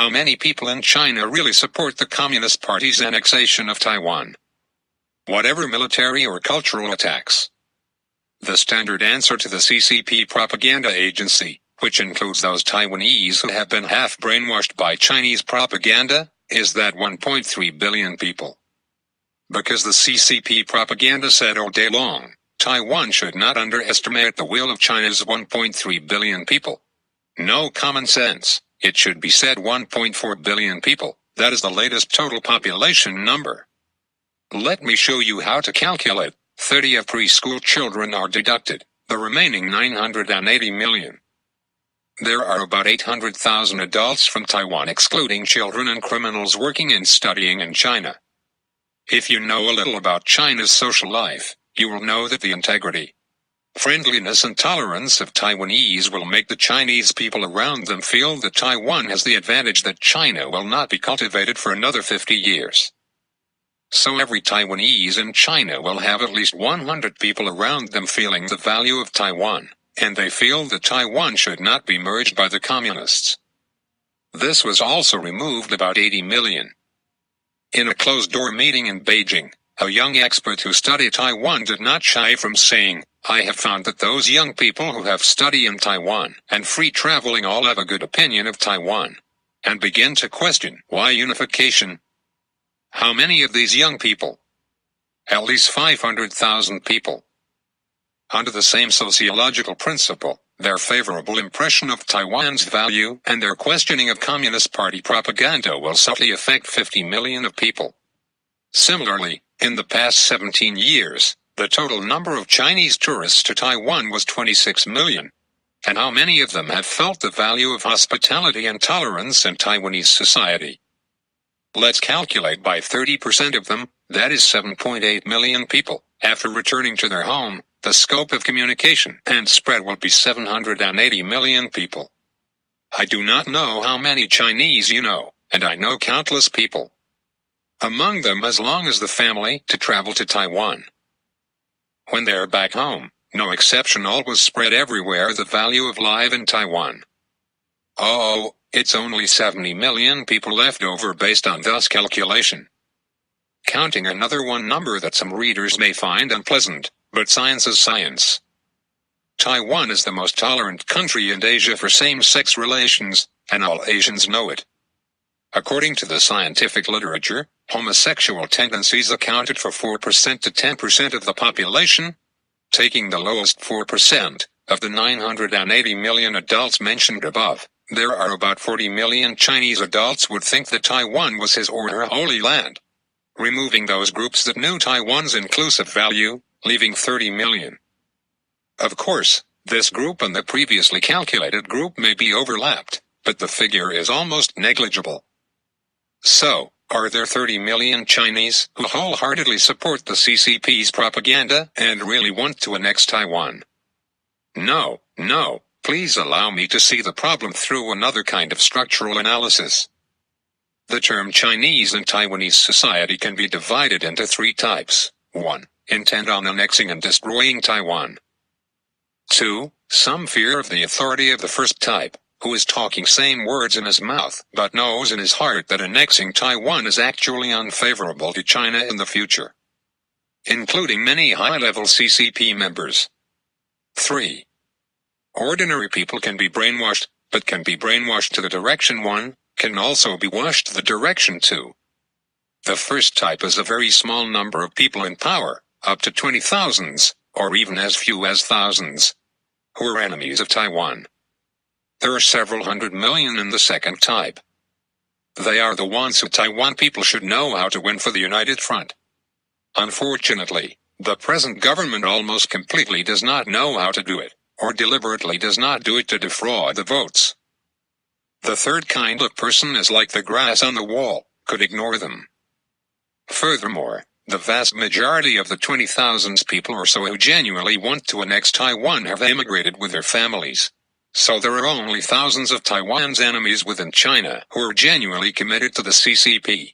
How many people in China really support the Communist Party's annexation of Taiwan? Whatever military or cultural attacks. The standard answer to the CCP propaganda agency, which includes those Taiwanese who have been half brainwashed by Chinese propaganda, is that 1.3 billion people. Because the CCP propaganda said all day long, Taiwan should not underestimate the will of China's 1.3 billion people. No common sense, it should be said 1.4 billion people, that is the latest total population number. Let me show you how to calculate. 30 of preschool children are deducted, the remaining 980 million. There are about 800,000 adults from Taiwan excluding children and criminals working and studying in China. If you know a little about China's social life, you will know that the integrity, friendliness and tolerance of Taiwanese will make the Chinese people around them feel that Taiwan has the advantage that China will not be cultivated for another 50 years. So every Taiwanese in China will have at least 100 people around them feeling the value of Taiwan, and they feel that Taiwan should not be merged by the communists. This was also removed about 80 million. In a closed-door meeting in Beijing, a young expert who studied Taiwan did not shy from saying, "I have found that those young people who have studied in Taiwan and free traveling all have a good opinion of Taiwan," and begin to question why unification. How many of these young people? At least 500,000 people. Under the same sociological principle, their favorable impression of Taiwan's value and their questioning of Communist Party propaganda will subtly affect 50 million of people. Similarly, in the past 17 years, the total number of Chinese tourists to Taiwan was 26 million. And how many of them have felt the value of hospitality and tolerance in Taiwanese society? Let's calculate by 30% of them, that is 7.8 million people. After returning to their home, the scope of communication and spread will be 780 million people. I do not know how many Chinese you know, and I know countless people. Among them as long as the family to travel to Taiwan. When they're back home, no exception always spread everywhere the value of life in Taiwan. Oh, it's only 70 million people left over based on this calculation. Counting another one number that some readers may find unpleasant, but science is science. Taiwan is the most tolerant country in Asia for same-sex relations, and all Asians know it. According to the scientific literature, homosexual tendencies accounted for 4% to 10% of the population. Taking the lowest 4% of the 980 million adults mentioned above, there are about 40 million Chinese adults would think that Taiwan was his or her holy land. Removing those groups that knew Taiwan's inclusive value, leaving 30 million. Of course, this group and the previously calculated group may be overlapped, but the figure is almost negligible. So, are there 30 million Chinese who wholeheartedly support the CCP's propaganda and really want to annex Taiwan? No, please allow me to see the problem through another kind of structural analysis. The term Chinese in Taiwanese society can be divided into three types. 1. Intent on annexing and destroying Taiwan. 2. Some fear of the authority of the first type, who is talking same words in his mouth but knows in his heart that annexing Taiwan is actually unfavorable to China in the future, including many high-level CCP members. 3. Ordinary people can be brainwashed, but can be brainwashed to the direction 1, can also be washed to the direction 2. The first type is a very small number of people in power, up to 20,000s, or even as few as thousands, who are enemies of Taiwan. There are several hundred million in the second type. They are the ones who Taiwan people should know how to win for the United Front. Unfortunately, the present government almost completely does not know how to do it, or deliberately does not do it to defraud the votes. The third kind of person is like the grass on the wall, could ignore them. Furthermore, the vast majority of the 20,000 people or so who genuinely want to annex Taiwan have emigrated with their families. So there are only thousands of Taiwan's enemies within China who are genuinely committed to the CCP.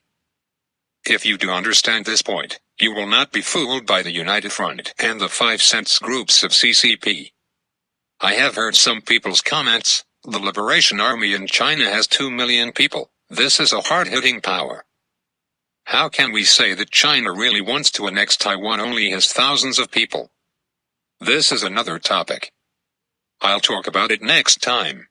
If you do understand this point, you will not be fooled by the United Front and the 5-cent groups of CCP. I have heard some people's comments. The Liberation Army in China has 2 million people. This is a hard-hitting power. How can we say that China really wants to annex Taiwan only has thousands of people? This is another topic. I'll talk about it next time.